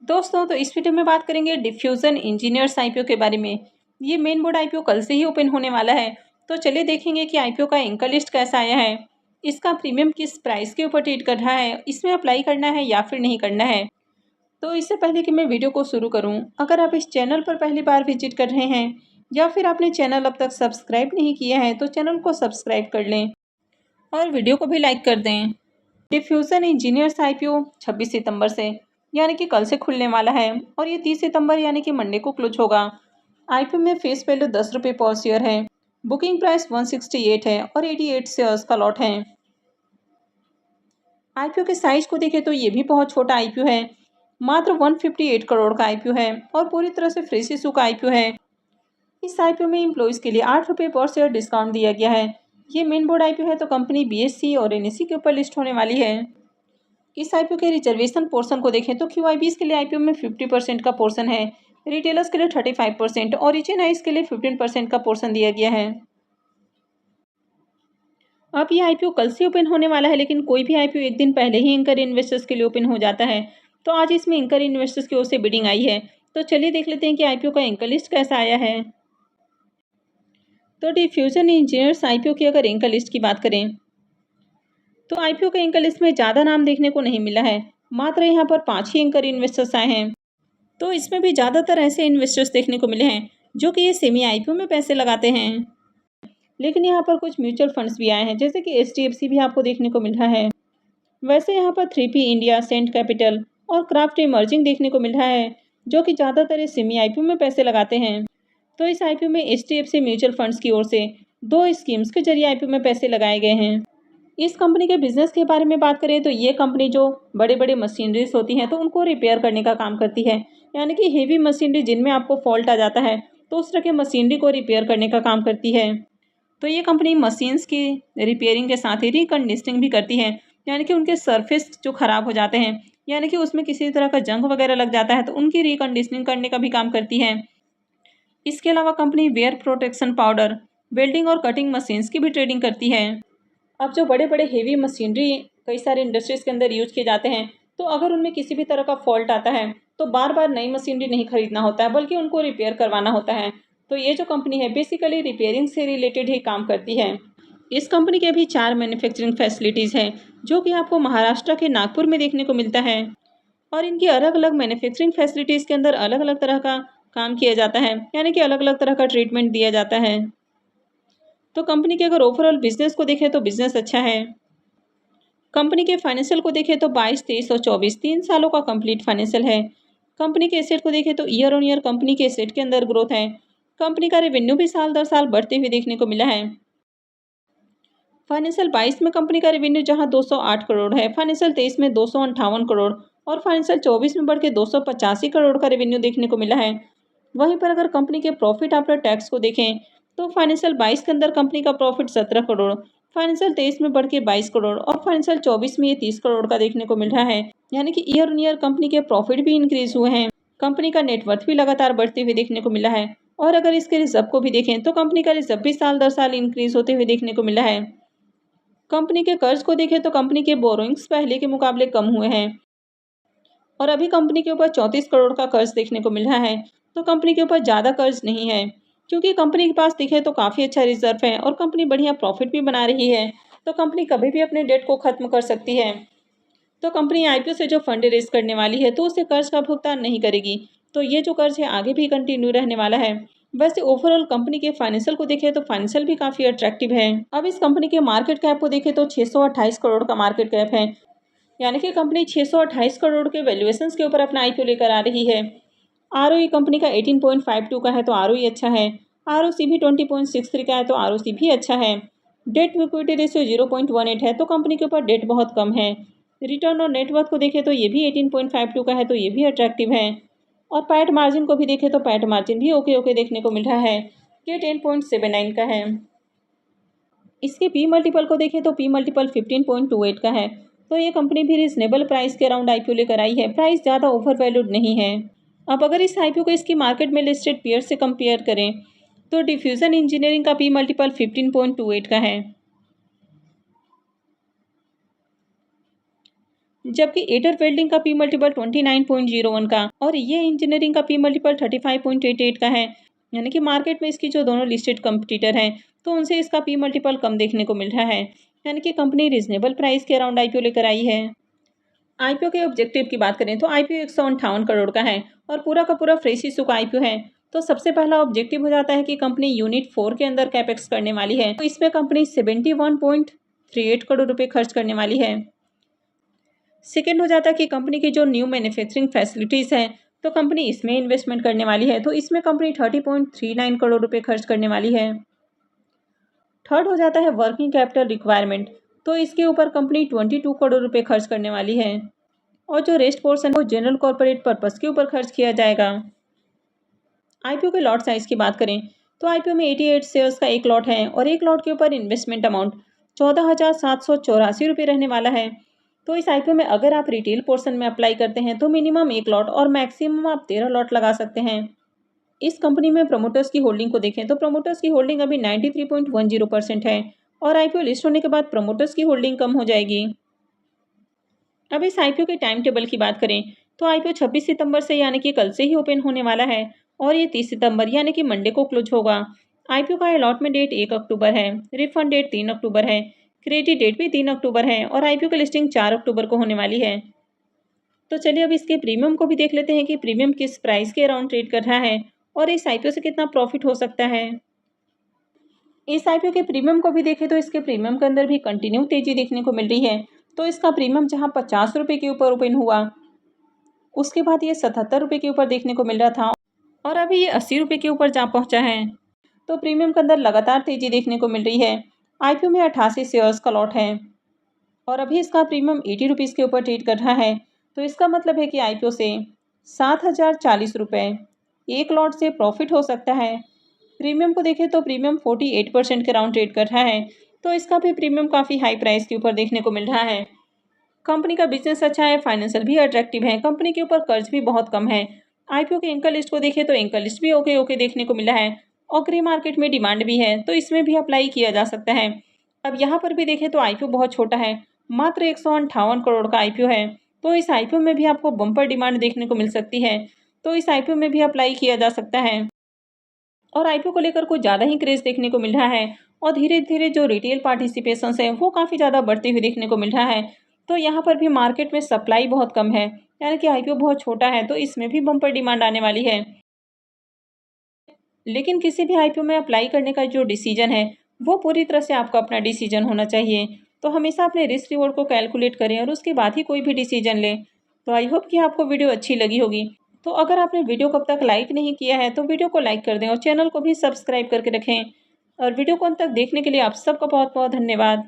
दोस्तों तो इस वीडियो में बात करेंगे डिफ्यूजन इंजीनियर्स आईपीओ के बारे में। ये मेन बोर्ड आईपीओ कल से ही ओपन होने वाला है। तो चलिए देखेंगे कि आईपीओ का एंकर लिस्ट कैसा आया है, इसका प्रीमियम किस प्राइस के ऊपर ट्रेड कर रहा है, इसमें अप्लाई करना है या फिर नहीं करना है। तो इससे पहले कि मैं वीडियो को शुरू करूँ, अगर आप इस चैनल पर पहली बार विजिट कर रहे हैं या फिर आपने चैनल अब तक सब्सक्राइब नहीं किया है तो चैनल को सब्सक्राइब कर लें और वीडियो को भी लाइक कर दें। डिफ्यूजन इंजीनियर्स आईपीओ 26 सितंबर से यानी कि कल से खुलने वाला है और ये 30 सितंबर यानी कि मंडे को क्लोज होगा। आईपीओ में फेस वैल्यू 10 रुपये पर शेयर है। बुकिंग प्राइस 168 है और 88 शेयर्स का लॉट है। आईपीओ के साइज को देखें तो ये भी बहुत छोटा आईपीओ है, मात्र 158 करोड़ का आईपीओ है और पूरी तरह से फ्रेश इशू का आईपीओ है। इस आईपीओ में एम्प्लॉइज के लिए 8 रुपये पर शेयर डिस्काउंट दिया गया है। ये मेन बोर्ड आईपीओ है तो कंपनी बीएससी और एनएससी के ऊपर लिस्ट होने वाली है। इस आईपीओ के रिजर्वेशन पोर्शन को देखें तो क्यूआईबीज के लिए आईपीओ में 50% का पोर्शन है, रिटेलर्स के लिए 35% और एचएनआईज के लिए 15% का पोर्शन दिया गया है। अब ये आईपीओ कल से ओपन होने वाला है, लेकिन कोई भी आईपीओ एक दिन पहले ही एंकर इन्वेस्टर्स के लिए ओपन हो जाता है। तो आज इसमें एंकर इन्वेस्टर्स की ओर से बिडिंग आई है। तो चलिए देख लेते हैं कि आईपीओ का एंकर लिस्ट कैसा आया है। तो डिफ्यूजन इंजीनियर्स आईपीओ की अगर एंकर लिस्ट की बात करें तो आईपीओ के एंकर लिस्ट में ज़्यादा नाम देखने को नहीं मिला है, मात्र यहाँ पर 5 ही एंकर इन्वेस्टर्स आए हैं। तो इसमें भी ज़्यादातर ऐसे इन्वेस्टर्स देखने को मिले हैं जो कि ये सेमी आईपीओ में पैसे लगाते हैं। लेकिन यहाँ पर कुछ म्यूचुअल फंड्स भी आए हैं, जैसे कि एचडीएफसी भी आपको देखने को मिल रहा है। वैसे यहाँ पर 3P इंडिया, सेंट कैपिटल और क्राफ्ट इमर्जिंग देखने को मिल रहा है, जो कि ज़्यादातर इस सेमी आईपीओ में पैसे लगाते हैं। तो इस आईपीओ में एचडीएफसी म्यूचुअल फंड्स की ओर से 2 स्कीम्स के जरिए आईपीओ में पैसे लगाए गए हैं। इस कंपनी के बिजनेस के बारे में बात करें तो ये कंपनी जो बड़े बड़े मशीनरीज होती हैं तो उनको रिपेयर करने का काम करती है, यानी कि हेवी मशीनरी जिनमें आपको फॉल्ट आ जाता है तो उस तरह के मशीनरी को रिपेयर करने का काम करती है। तो ये कंपनी मशीन्स की रिपेयरिंग के साथ ही रिकंडीशनिंग भी करती है, यानी कि उनके सरफेस जो खराब हो जाते हैं, यानी कि उसमें किसी तरह का जंग वगैरह लग जाता है तो उनकी रिकंडीशनिंग करने का भी काम करती है। इसके अलावा company wear protection powder, welding और कटिंग मशीन्स की भी ट्रेडिंग करती है। अब जो बड़े बड़े हेवी मशीनरी कई सारे इंडस्ट्रीज के अंदर यूज किए जाते हैं, तो अगर उनमें किसी भी तरह का फॉल्ट आता है तो बार बार नई मशीनरी नहीं खरीदना होता है, बल्कि उनको रिपेयर करवाना होता है। तो ये जो कंपनी है बेसिकली रिपेयरिंग से रिलेटेड ही काम करती है। इस कंपनी के भी 4 मैन्युफैक्चरिंग फैसिलिटीज़ हैं, जो कि आपको महाराष्ट्र के नागपुर में देखने को मिलता है। और इनकी अलग अलग मैन्युफैक्चरिंग फैसिलिटीज़ के अंदर अलग अलग तरह का काम किया जाता है, यानी कि अलग अलग तरह का ट्रीटमेंट दिया जाता है। तो कंपनी के अगर ओवरऑल बिजनेस को देखें तो बिजनेस अच्छा है। कंपनी के फाइनेंशियल को देखें तो 22, 23 और 24 3 सालों का कंप्लीट फाइनेंशियल है। कंपनी के एसेट को देखें तो ईयर ऑन ईयर कंपनी के एसेट के अंदर ग्रोथ है। कंपनी का रेवेन्यू भी साल दर साल बढ़ते हुए देखने को मिला है। फाइनेंशियल 22 में कंपनी का रेवेन्यू जहां 208 करोड़ है, फाइनेंशियल 23 में 258 करोड़ और फाइनेंशियल 24 में बढ़ के 285 करोड़ का रेवेन्यू देखने को मिला है। वहीं पर अगर कंपनी के प्रॉफिट आफ्टर टैक्स को देखें तो फाइनेंशियल 22 के अंदर कंपनी का प्रॉफिट 17 करोड़, फाइनेंशियल 23 में बढ़ के 22 करोड़ और फाइनेंशियल 24 में ये 30 करोड़ का देखने को मिल रहा है। यानी कि ईयर ऑन ईयर कंपनी के प्रॉफिट भी इंक्रीज हुए हैं। कंपनी का नेटवर्थ भी लगातार बढ़ते हुए देखने को मिला है। और अगर इसके रिजर्व को भी देखें तो कंपनी का रिजर्व भी साल दर साल इंक्रीज होते हुए देखने को मिला है। कंपनी के कर्ज को देखें तो कंपनी के बोरोइंग्स पहले के मुकाबले कम हुए हैं और अभी कंपनी के ऊपर 34 करोड़ का कर्ज देखने को मिल रहा है। तो कंपनी के ऊपर ज़्यादा कर्ज नहीं है, क्योंकि कंपनी के पास दिखे तो काफ़ी अच्छा रिजर्व है और कंपनी बढ़िया प्रॉफिट भी बना रही है। तो कंपनी कभी भी अपने डेट को खत्म कर सकती है। तो कंपनी आईपीओ से जो फंड रेज करने वाली है तो उसे कर्ज का भुगतान नहीं करेगी। तो ये जो कर्ज है आगे भी कंटिन्यू रहने वाला है। वैसे ओवरऑल कंपनी के फाइनेंशियल को देखें तो फाइनेंशियल भी काफ़ी अट्रैक्टिव है। अब इस कंपनी के मार्केट कैप को देखें तो 628 करोड़ का मार्केट कैप है, यानी कि कंपनी 628 करोड़ के वैल्यूएशंस के ऊपर अपना आईपीओ लेकर आ रही है। आरओई कंपनी का 18.52 का है तो आरओई अच्छा है। आरओसी भी 20.63 का है तो आरओसी भी अच्छा है। डेट टू इक्विटी रेशियो 0.18 है तो कंपनी के ऊपर डेट बहुत कम है। रिटर्न और नेटवर्थ को देखें तो ये भी 18.52 का है तो ये भी अट्रैक्टिव है। और पैट मार्जिन को भी देखें तो पैट मार्जिन भी ओके ओके देखने को मिल रहा है। ये 10.79 का है। इसके पी मल्टीपल को देखें तो पी मल्टीपल 15.28 का है। तो ये कंपनी भी रिजनेबल प्राइस के अराउंड आईपीओ लेकर आई है, प्राइस ज़्यादा ओवर वैल्यूड नहीं है। अब अगर इस आईपीओ को इसकी मार्केट में लिस्टेड पेयर से कंपेयर करें तो डिफ्यूजन इंजीनियरिंग का पी मल्टीपल 15.28 का है, जबकि एटर वेल्डिंग का पी मल्टीपल 29.01 का और ये इंजीनियरिंग का पी मल्टीपल 35.88 का है। यानी कि मार्केट में इसकी जो दोनों लिस्टेड कंपटीटर हैं तो उनसे इसका पी मल्टीपल कम देखने को मिल रहा है। यानी कि कंपनी रीजनेबल प्राइस के अराउंड आईपीओ लेकर आई है। आईपीओ के ऑब्जेक्टिव की बात करें तो आईपीओ 158 करोड़ का है और पूरा का पूरा फ्रेश इशू का आईपीओ है। तो सबसे पहला ऑब्जेक्टिव हो जाता है कि कंपनी यूनिट 4 के अंदर कैपेक्स करने वाली है। तो इसमें कंपनी 71.38 करोड़ रुपए खर्च करने वाली है। सेकेंड हो जाता है कि कंपनी की जो न्यू मैन्युफैक्चरिंग फैसिलिटीज़ हैं तो कंपनी इसमें इन्वेस्टमेंट करने वाली है। तो इसमें कंपनी 30.39 करोड़ रुपए खर्च करने वाली है। थर्ड हो जाता है वर्किंग कैपिटल रिक्वायरमेंट। तो इसके ऊपर कंपनी 22 करोड़ रुपए खर्च करने वाली है और जो रेस्ट पोर्शन है वो जनरल कॉर्पोरेट पर्पस के ऊपर खर्च किया जाएगा। आईपीओ के लॉट साइज की बात करें तो आईपीओ में 88 शेयर्स का एक लॉट है और एक लॉट के ऊपर इन्वेस्टमेंट अमाउंट 14,784 रुपये रहने वाला है। तो इस आईपीओ में अगर आप रिटेल पोर्शन में अप्लाई करते हैं तो मिनिमम एक लॉट और मैक्सिमम आप 13 लॉट लगा सकते हैं। इस कंपनी में प्रमोटर्स की होल्डिंग को देखें तो प्रमोटर्स की होल्डिंग अभी 93.10% है और आईपीओ लिस्ट होने के बाद प्रमोटर्स की होल्डिंग कम हो जाएगी। अब इस आईपीओ के टाइम टेबल की बात करें तो आईपीओ 26 सितंबर से यानी कि कल से ही ओपन होने वाला है और ये 30 सितंबर यानी कि मंडे को क्लोज होगा। आईपीओ का अलॉटमेंट डेट 1 अक्टूबर है, रिफंड डेट 3 अक्टूबर है, क्रेडिट डेट भी 3 अक्टूबर है और आईपीओ की लिस्टिंग 4 अक्टूबर को होने वाली है। तो चलिए अब इसके प्रीमियम को भी देख लेते हैं कि प्रीमियम किस प्राइस के अराउंड ट्रेड कर रहा है और इस आईपीओ से कितना प्रॉफिट हो सकता है। इस आईपीओ के प्रीमियम को भी देखें तो इसके प्रीमियम के अंदर भी कंटिन्यू तेजी देखने को मिल रही है। तो इसका प्रीमियम जहां 50 रुपये के ऊपर ओपन हुआ उसके बाद ये 77 रुपये के ऊपर देखने को मिल रहा था और अभी ये 80 रुपये के ऊपर जा पहुंचा है। तो प्रीमियम के अंदर लगातार तेजी देखने को मिल रही है। आईपीओ में 88 शेयर्स का लॉट है और अभी इसका प्रीमियम 80 रुपीज़ के ऊपर ट्रेड कर रहा है। तो इसका मतलब है कि आईपीओ से 7,040 रुपये एक लॉट से प्रॉफिट हो सकता है। प्रीमियम को देखें तो प्रीमियम 48% के राउंड ट्रेड कर रहा है। तो इसका भी प्रीमियम काफ़ी हाई प्राइस के ऊपर देखने को मिल रहा है। कंपनी का बिजनेस अच्छा है, फाइनेंशियल भी अट्रैक्टिव है, कंपनी के ऊपर कर्ज भी बहुत कम है। आईपीओ के एंकर लिस्ट को देखें तो एंकर लिस्ट भी ओके ओके देखने को मिला है और ग्रे मार्केट में डिमांड भी है तो इसमें भी अप्लाई किया जा सकता है। अब यहाँ पर भी देखें तो आईपीओ बहुत छोटा है, मात्र 158 करोड़ का आईपीओ है। तो इस आईपीओ में भी आपको बम्पर डिमांड देखने को मिल सकती है। तो इस आईपीओ में भी अप्लाई किया जा सकता है और आईपीओ को लेकर कुछ ज़्यादा ही क्रेज देखने को मिल रहा है और धीरे धीरे जो रिटेल पार्टिसिपेशन है वो काफ़ी ज़्यादा बढ़ते हुए देखने को मिल रहा है। तो यहाँ पर भी मार्केट में सप्लाई बहुत कम है, यानी कि आईपीओ बहुत छोटा है तो इसमें भी बम्पर डिमांड आने वाली है। लेकिन किसी भी आईपीओ में अप्लाई करने का जो डिसीजन है वो पूरी तरह से आपका अपना डिसीजन होना चाहिए। तो हमेशा अपने रिस्क रिवॉर्ड को कैलकुलेट करें और उसके बाद ही कोई भी डिसीजन लें। तो आई होप कि आपको वीडियो अच्छी लगी होगी। तो अगर आपने वीडियो को अब तक लाइक नहीं किया है तो वीडियो को लाइक कर दें और चैनल को भी सब्सक्राइब करके रखें। और वीडियो को अंत तक देखने के लिए आप सबका बहुत बहुत धन्यवाद।